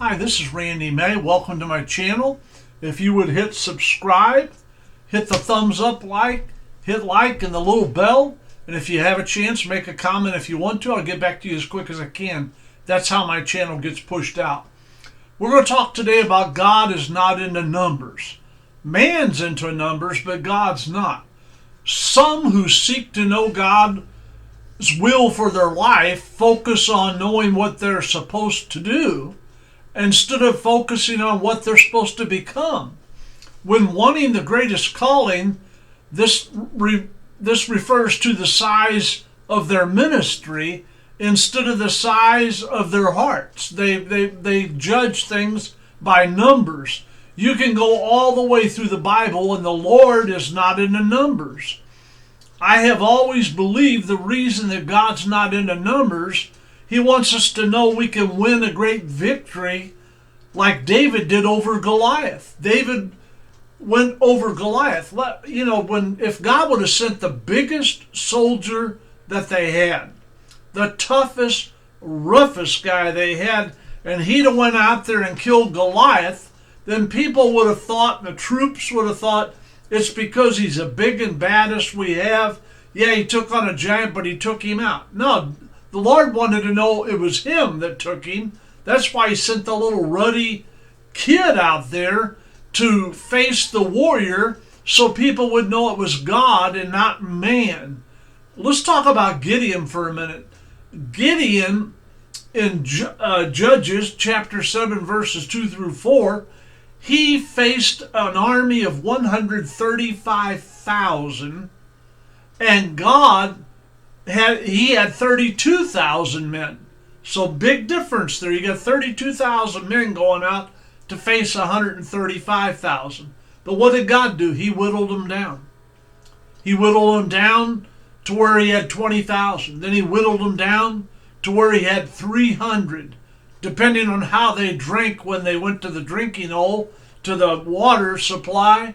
Hi, this is Randy May. Welcome to my channel. If you would hit subscribe, hit the thumbs up hit like and the little bell. And if you have a chance, make a comment if you want to. I'll get back to you as quick as I can. That's how my channel gets pushed out. We're going to talk today about God is not into numbers. Man's into numbers, but God's not. Some who seek to know God's will for their life focus on knowing what they're supposed to do instead of focusing on what they're supposed to become. When wanting the greatest calling, this refers to the size of their ministry instead of the size of their hearts. They judge things by numbers. You can go all the way through the Bible and the Lord is not into numbers. I have always believed the reason that God's not into numbers, He wants us to know we can win a great victory like David did over Goliath. David went over Goliath. If God would have sent the biggest soldier that they had, the toughest, roughest guy they had, and he'd have went out there and killed Goliath, then people would have thought, and the troops would have thought, it's because he's the big and baddest we have. Yeah, he took on a giant, but he took him out. No, the Lord wanted to know it was him that took him. That's why He sent the little ruddy kid out there to face the warrior so people would know it was God and not man. Let's talk about Gideon for a minute. Gideon in Judges chapter 7 verses 2 through 4, he faced an army of 135,000 and God had 32,000 men. So big difference there. You got 32,000 men going out to face 135,000. But what did God do? He whittled them down. He whittled them down to where he had 20,000. Then he whittled them down to where he had 300. Depending on how they drank when they went to the drinking hole, to the water supply,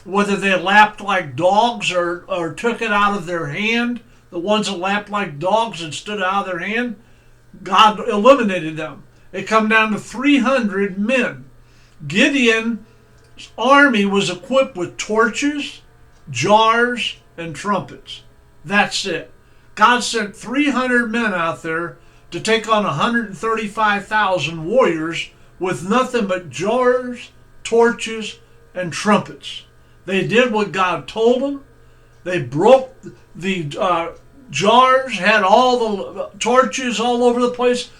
whether they lapped like dogs or took it out of their hand, the ones that lapped like dogs and stood out of their hand, God eliminated them. It come down to 300 men. Gideon's army was equipped with torches, jars, and trumpets. That's it. God sent 300 men out there to take on 135,000 warriors with nothing but jars, torches, and trumpets. They did what God told them. They broke the jars, had all the torches all over the place,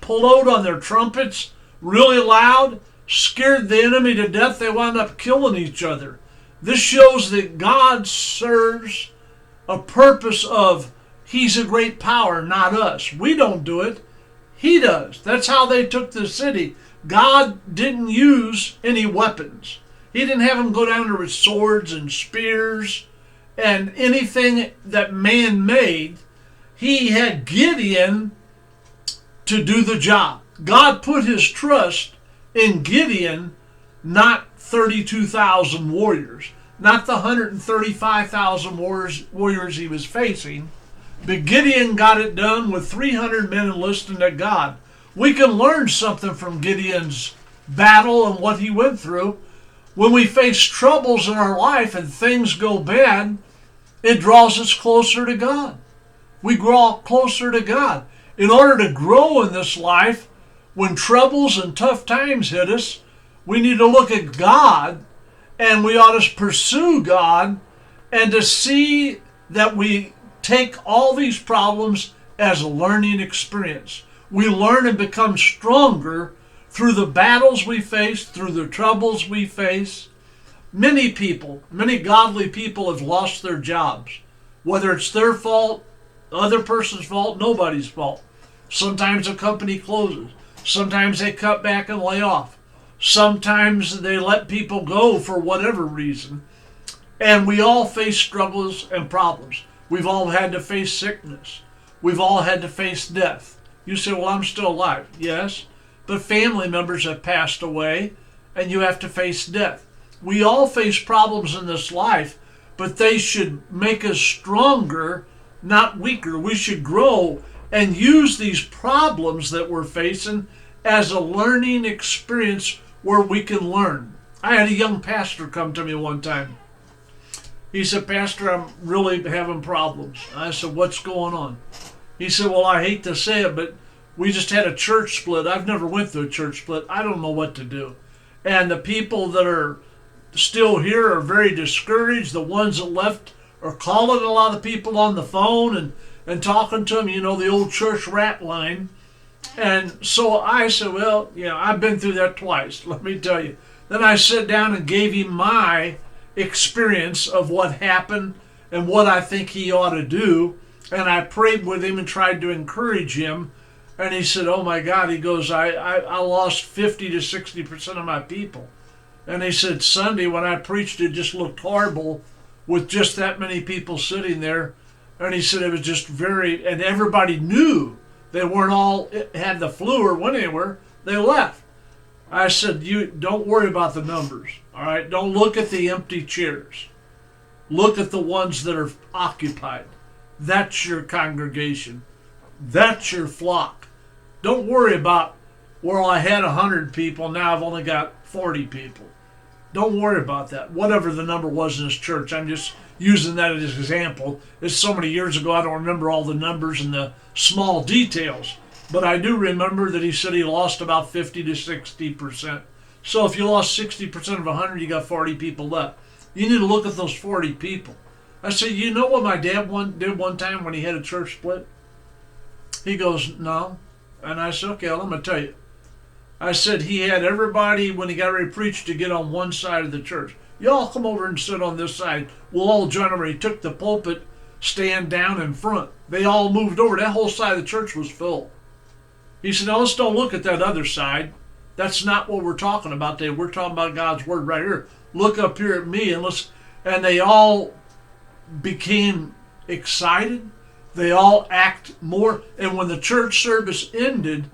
pulled out on their trumpets really loud, scared the enemy to death. They wound up killing each other. This shows that God serves a purpose of He's a great power, not us. We don't do it. He does. That's how they took the city. God didn't use any weapons. He didn't have them go down there with swords and spears and anything that man made. He had Gideon to do the job. God put His trust in Gideon, not 32,000 warriors, not the 135,000 warriors he was facing. But Gideon got it done with 300 men enlisting to God. We can learn something from Gideon's battle and what he went through. When we face troubles in our life and things go bad, it draws us closer to God. We grow closer to God. In order to grow in this life, when troubles and tough times hit us, we need to look at God and we ought to pursue God and to see that we take all these problems as a learning experience. We learn and become stronger through the battles we face, through the troubles we face. Many people, many godly people have lost their jobs. Whether it's their fault, other person's fault, nobody's fault. Sometimes a company closes. Sometimes they cut back and lay off. Sometimes they let people go for whatever reason. And we all face struggles and problems. We've all had to face sickness. We've all had to face death. You say, well, I'm still alive. Yes, but family members have passed away and you have to face death. We all face problems in this life, but they should make us stronger, not weaker. We should grow and use these problems that we're facing as a learning experience where we can learn. I had a young pastor come to me one time. He said, Pastor, I'm really having problems. I said, what's going on? He said, well, I hate to say it, but we just had a church split. I've never went through a church split. I don't know what to do. And the people that are still here are very discouraged. The ones that left are calling a lot of people on the phone and talking to them, you know, the old church rat line. And so I said, well, I've been through that twice, let me tell you. Then I sat down and gave him my experience of what happened and what I think he ought to do. And I prayed with him and tried to encourage him. And he said, oh my God, he goes, I lost 50 to 60% of my people. And he said, Sunday when I preached, it just looked horrible with just that many people sitting there. And he said it was just and everybody knew they weren't all had the flu or went anywhere. They left. I said, you don't worry about the numbers. All right, don't look at the empty chairs. Look at the ones that are occupied. That's your congregation. That's your flock. Don't worry about, well, I had 100 people, now I've only got 40 people. Don't worry about that. Whatever the number was in his church, I'm just using that as an example. It's so many years ago, I don't remember all the numbers and the small details. But I do remember that he said he lost about 50 to 60%. So if you lost 60% of 100, you got 40 people left. You need to look at those 40 people. I said, you know what my dad did one time when he had a church split? He goes, no. And I said, okay, well, I'm going to tell you. I said he had everybody, when he got ready to preach, to get on one side of the church. Y'all come over and sit on this side. We'll all join over. He took the pulpit stand down in front. They all moved over. That whole side of the church was full. He said, now let's don't look at that other side. That's not what we're talking about today. We're talking about God's word right here. Look up here at me and listen. And they all became excited. They all act more. And when the church service ended,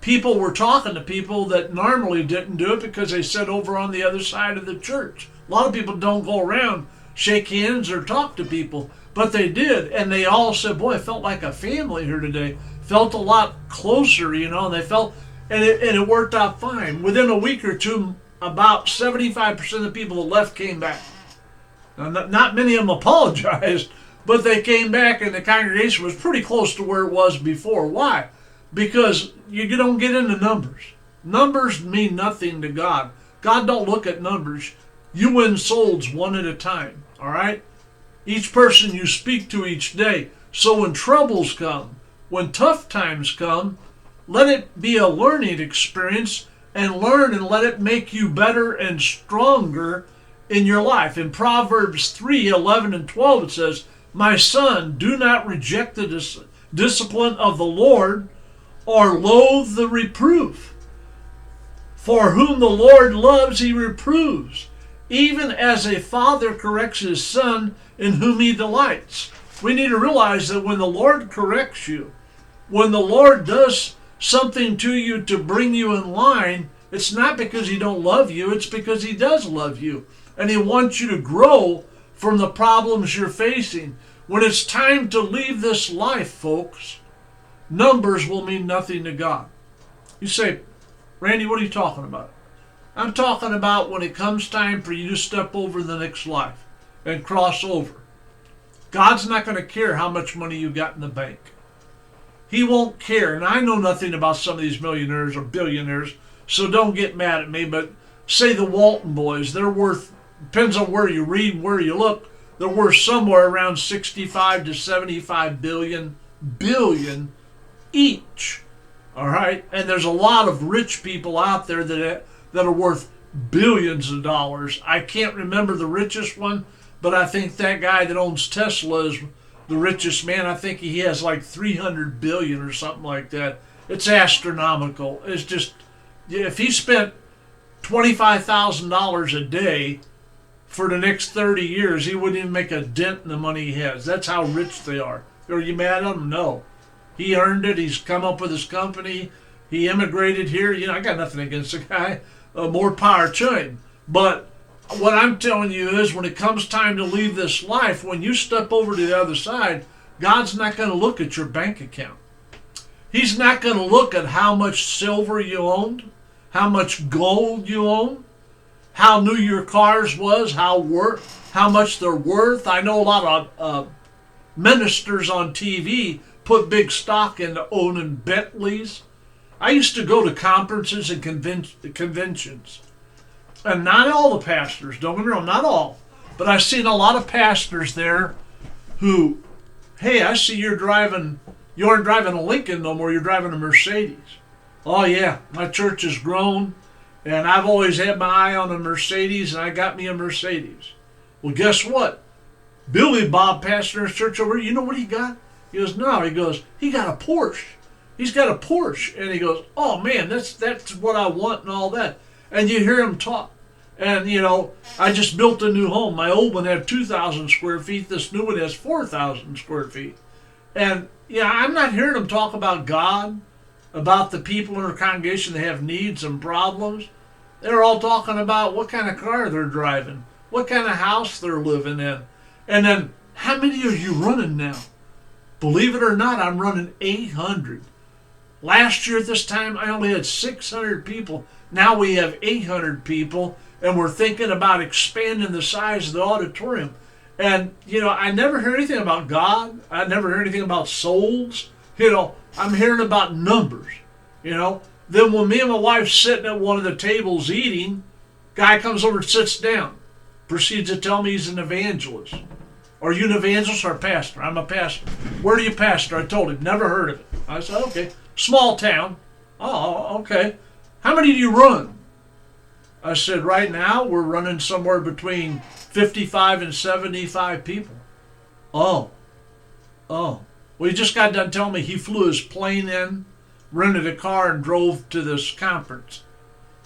people were talking to people that normally didn't do it because they sat over on the other side of the church. A lot of people don't go around, shake hands, or talk to people, but they did. And they all said, boy, I felt like a family here today. Felt a lot closer, and they felt, and it worked out fine. Within a week or two, about 75% of the people that left came back. Now, not many of them apologized, but they came back, and the congregation was pretty close to where it was before. Why? Because you don't get into numbers. Numbers mean nothing to God. God don't look at numbers. You win souls one at a time, all right? Each person you speak to each day. So when troubles come, when tough times come, let it be a learning experience and learn and let it make you better and stronger in your life. In Proverbs 3:11 and 12 it says, my son, do not reject the discipline of the Lord or loathe the reproof. For whom the Lord loves, he reproves, even as a father corrects his son in whom he delights. We need to realize that when the Lord corrects you, when the Lord does something to you to bring you in line, it's not because he don't love you, it's because he does love you. And he wants you to grow from the problems you're facing. When it's time to leave this life, folks, numbers will mean nothing to God. You say, Randy, what are you talking about? I'm talking about when it comes time for you to step over the next life and cross over. God's not going to care how much money you got in the bank. He won't care. And I know nothing about some of these millionaires or billionaires, so don't get mad at me, but say the Walton boys, they're worth, depends on where you read and where you look, they're worth somewhere around 65 to 75 billion each. All right? And there's a lot of rich people out there that are worth billions of dollars. I can't remember the richest one, but I think that guy that owns Tesla is the richest man. I think he has like 300 billion or something like that. It's astronomical. It's just, if he spent $25,000 a day for the next 30 years, he wouldn't even make a dent in the money he has. That's how rich they are. Are you mad at him? No. He earned it. He's come up with his company. He immigrated here. I got nothing against the guy. More power to him. But what I'm telling you is when it comes time to leave this life, when you step over to the other side, God's not going to look at your bank account. He's not going to look at how much silver you owned, how much gold you own, how new your cars was, how much they're worth. I know a lot of ministers on TV put big stock into owning Bentleys. I used to go to conferences and conventions. And not all the pastors, don't get me wrong, not all. But I've seen a lot of pastors there who, hey, I see you aren't driving a Lincoln no more, you're driving a Mercedes. Oh yeah, my church has grown, and I've always had my eye on a Mercedes, and I got me a Mercedes. Well, guess what? Billy Bob, pastor in his church over here, you know what he got? He goes, no, he got a Porsche. He's got a Porsche. And he goes, oh man, that's what I want and all that. And you hear him talk. And, I just built a new home. My old one had 2,000 square feet. This new one has 4,000 square feet. And, I'm not hearing him talk about God, about the people in our congregation that have needs and problems. They're all talking about what kind of car they're driving, what kind of house they're living in. And then, how many are you running now? Believe it or not, I'm running 800. Last year at this time, I only had 600 people. Now we have 800 people, and we're thinking about expanding the size of the auditorium. And, I never hear anything about God. I never hear anything about souls. I'm hearing about numbers, Then when me and my wife sitting at one of the tables eating, guy comes over and sits down, proceeds to tell me he's an evangelist. Are you an evangelist or a pastor? I'm a pastor. Where do you pastor? I told him, never heard of it. I said, okay. Small town. Oh, okay. How many do you run? I said, right now we're running somewhere between 55 and 75 people. Oh. Well, he just got done telling me he flew his plane in, rented a car, and drove to this conference.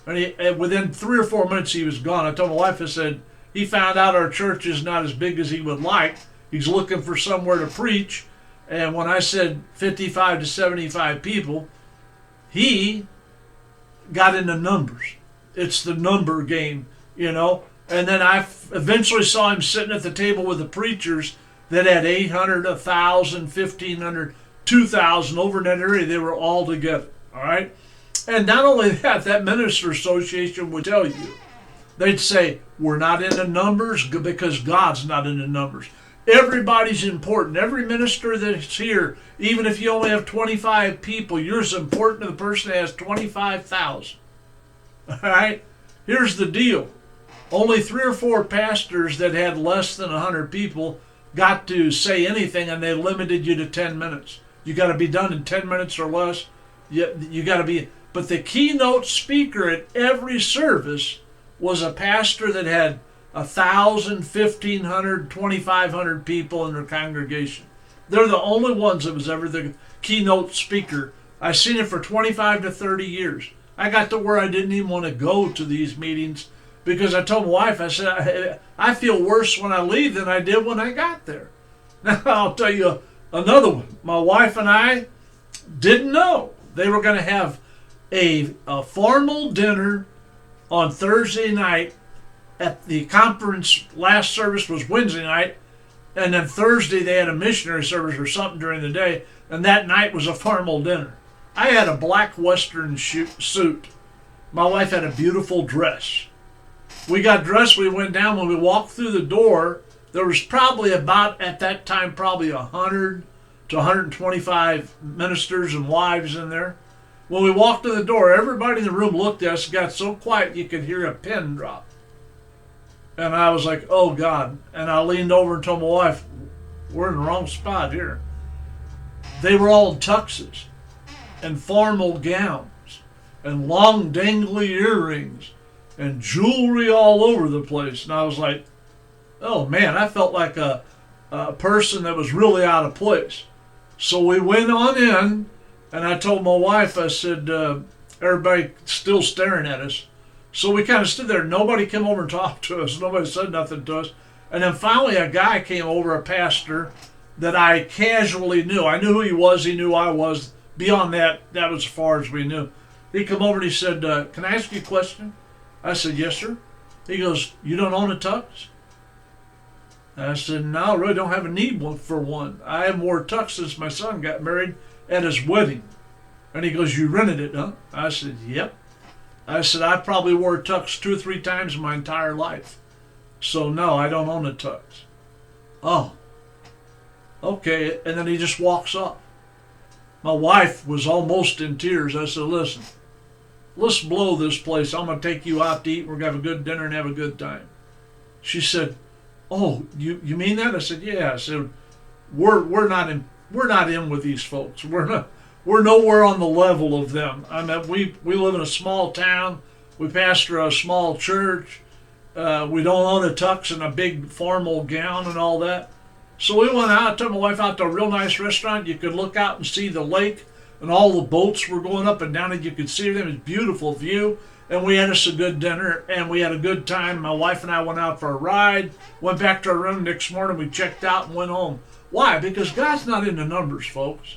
And within 3 or 4 minutes he was gone. I told my wife, I said, he found out our church is not as big as he would like. He's looking for somewhere to preach. And when I said 55 to 75 people, he got into numbers. It's the number game, And then I eventually saw him sitting at the table with the preachers that had 800, 1,000, 1,500, 2,000 over in that area. They were all together, all right? And not only that minister association would tell you, they'd say, we're not into numbers because God's not into numbers. Everybody's important. Every minister that's here, even if you only have 25 people, you're as important to the person that has 25,000. All right? Here's the deal. Only 3 or 4 pastors that had less than 100 people got to say anything, and they limited you to 10 minutes. You got to be done in 10 minutes or less. You got to be. But the keynote speaker at every service was a pastor that had 1,000, 1,500, 2,500 people in their congregation. They're the only ones that was ever the keynote speaker. I've seen it for 25 to 30 years. I got to where I didn't even want to go to these meetings because I told my wife, I said, I feel worse when I leave than I did when I got there. Now, I'll tell you another one. My wife and I didn't know they were going to have a formal dinner on Thursday night. At the conference, last service was Wednesday night, and then Thursday they had a missionary service or something during the day, and that night was a formal dinner. I had a black Western suit. My wife had a beautiful dress. We got dressed, we went down. When we walked through the door, there was probably about, at that time, probably 100 to 125 ministers and wives in there. When we walked to the door, everybody in the room looked at us, got so quiet you could hear a pin drop. And I was like, oh God. And I leaned over and told my wife, we're in the wrong spot here. They were all in tuxes and formal gowns and long dangly earrings and jewelry all over the place. And I was like, oh man, I felt like a person that was really out of place. So we went on in, and I told my wife, I said, everybody still staring at us. So we kind of stood there. Nobody came over and talked to us. Nobody said nothing to us. And then finally a guy came over, a pastor, that I casually knew. I knew who he was. He knew I was. Beyond that, that was as far as we knew. He come over and he said, can I ask you a question? I said, yes, sir. He goes, you don't own a tux? I said, no, I really don't have a need for one. I haven't worn a tux since my son got married at his wedding. And he goes, you rented it, huh? I said, yep. I said, I probably wore tux 2 or 3 times in my entire life. So no, I don't own a tux. Oh, okay. And then he just walks off. My wife was almost in tears. I said, listen, let's blow this place. I'm going to take you out to eat. We're going to have a good dinner and have a good time. She said, oh, you mean that? I said, yeah. I said, we're not in with these folks. We're nowhere on the level of them. I mean, we live in a small town. We pastor a small church. We don't own a tux and a big formal gown and all that. So we went out, took my wife out to a real nice restaurant. You could look out and see the lake, and all the boats were going up and down it. You could see them. It was a beautiful view. And we had us a good dinner, and we had a good time. My wife and I went out for a ride, went back to our room next morning. We checked out and went home. Why? Because God's not into numbers, folks.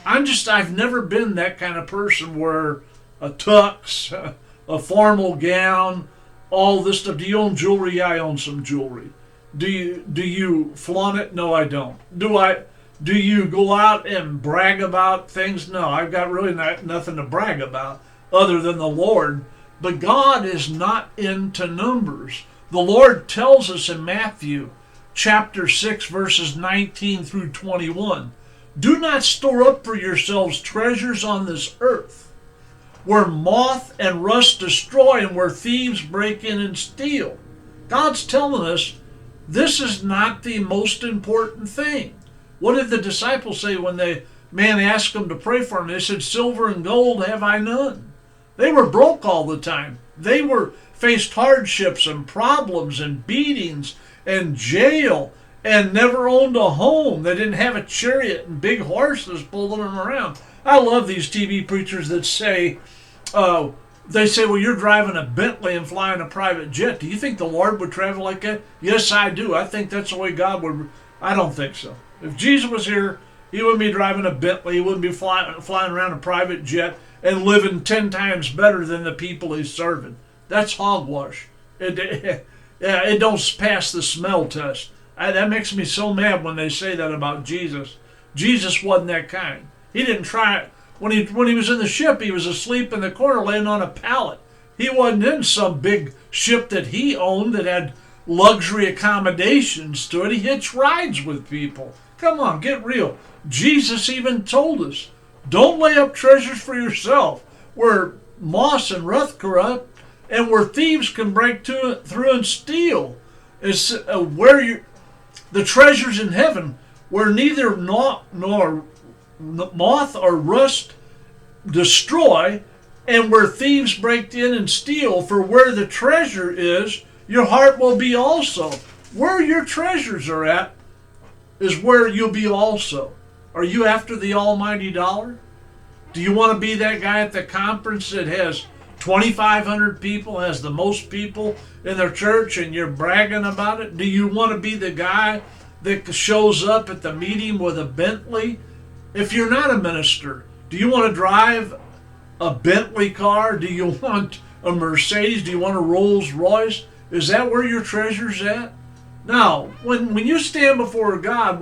I've never been that kind of person where a tux, a formal gown, all this stuff. Do you own jewelry? Yeah, I own some jewelry. Do you flaunt it? No, I don't. Do you go out and brag about things? No, I've got really nothing to brag about other than the Lord. But God is not into numbers. The Lord tells us in Matthew chapter 6, verses 19 through 21, do not store up for yourselves treasures on this earth, where moth and rust destroy and where thieves break in and steal. God's telling us this is not the most important thing. What did the disciples say when the man asked them to pray for him? They said, silver and gold have I none. They were broke all the time. They were faced hardships and problems and beatings and jail and never owned a home. They didn't have a chariot and big horses pulling them around. I love these TV preachers that say, well, you're driving a Bentley and flying a private jet. Do you think the Lord would travel like that? Yes, I do. I think that's the way God would. I don't think so. If Jesus was here, he wouldn't be driving a Bentley. He wouldn't be flying around a private jet and living 10 times better than the people he's serving. That's hogwash. It don't pass the smell test. That makes me so mad when they say that about Jesus. Jesus wasn't that kind. He didn't try it. When he was in the ship, he was asleep in the corner laying on a pallet. He wasn't in some big ship that he owned that had luxury accommodations to it. He hitched rides with people. Come on, get real. Jesus even told us, don't lay up treasures for yourself where moss and rust corrupt and where thieves can break through and steal. It's the treasures in heaven where neither nor moth or rust destroy, and where thieves break in and steal. For where the treasure is, your heart will be also. Where your treasures are at is where you'll be also. Are you after the almighty dollar? Do you want to be that guy at the conference that has 2,500 people, has the most people in their church, and you're bragging about it? Do you want to be the guy that shows up at the meeting with a Bentley? If you're not a minister, do you want to drive a Bentley car? Do you want a Mercedes? Do you want a Rolls Royce? Is that where your treasure's at? Now, when you stand before God,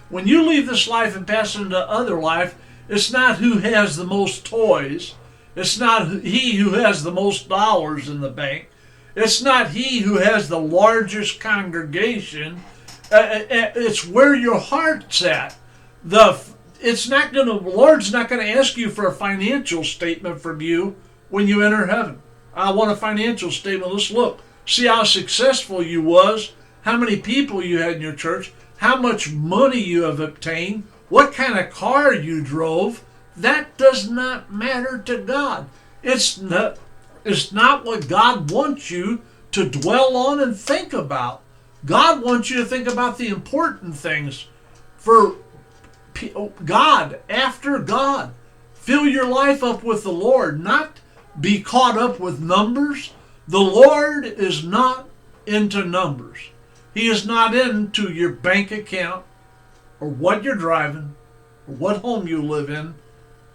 when you leave this life and pass into other life, it's not who has the most toys. It's not he who has the most dollars in the bank. It's not he who has the largest congregation. It's where your heart's at. The Lord's not going to ask you for a financial statement from you when you enter heaven. I want a financial statement. Let's look. See how successful you was, how many people you had in your church, how much money you have obtained, what kind of car you drove. That does not matter to God. It's not what God wants you to dwell on and think about. God wants you to think about the important things for God, after God. Fill your life up with the Lord, not be caught up with numbers. The Lord is not into numbers. He is not into your bank account or what you're driving or what home you live in,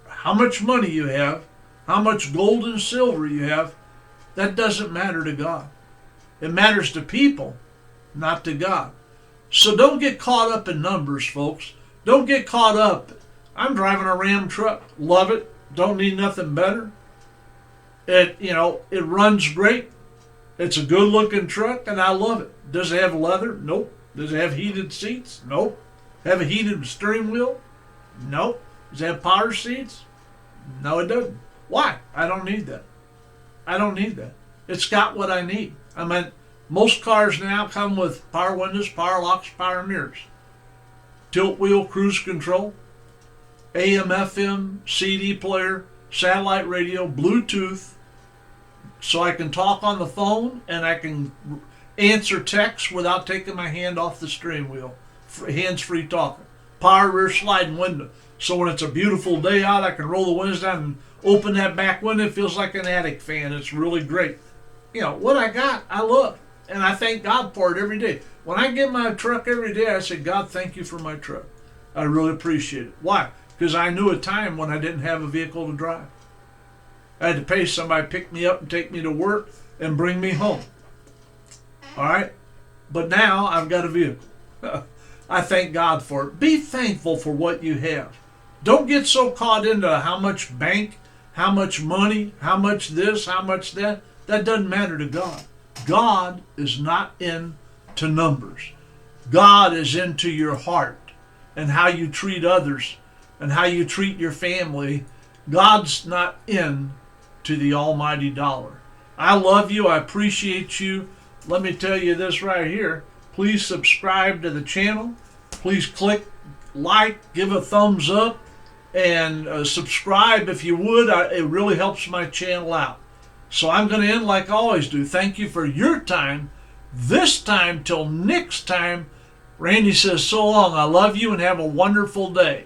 how much money you have, how much gold and silver you have. That doesn't matter to God. It matters to people, not to God. So don't get caught up in numbers, folks. Don't get caught up. I'm driving a Ram truck. Love it. Don't need nothing better. It runs great. It's a good looking truck and I love it. Does it have leather? Nope. Does it have heated seats? Nope. Have a heated steering wheel? Nope. Does it have power seats? No, it doesn't. Why? I don't need that. I don't need that. It's got what I need. I mean, most cars now come with power windows, power locks, power mirrors, tilt wheel cruise control, AM, FM, CD player, satellite radio, Bluetooth, so I can talk on the phone and I can answer texts without taking my hand off the steering wheel. Hands-free talking. Power rear sliding window. So when it's a beautiful day out, I can roll the windows down and open that back window. It feels like an attic fan. It's really great. What I got, I love. And I thank God for it every day. When I get my truck every day, I say, God, thank you for my truck. I really appreciate it. Why? Because I knew a time when I didn't have a vehicle to drive. I had to pay somebody to pick me up and take me to work and bring me home. All right? But now I've got a vehicle. I thank God for it. Be thankful for what you have. Don't get so caught into how much bank, how much money, how much this, how much that. That doesn't matter to God. God is not into numbers. God is into your heart and how you treat others and how you treat your family. God's not into the almighty dollar. I love you. I appreciate you. Let me tell you this right here. Please subscribe to the channel. Please click like, give a thumbs up, and subscribe if you would. It really helps my channel out. So I'm going to end like I always do. Thank you for your time. This time till next time, Randy says so long. I love you and have a wonderful day.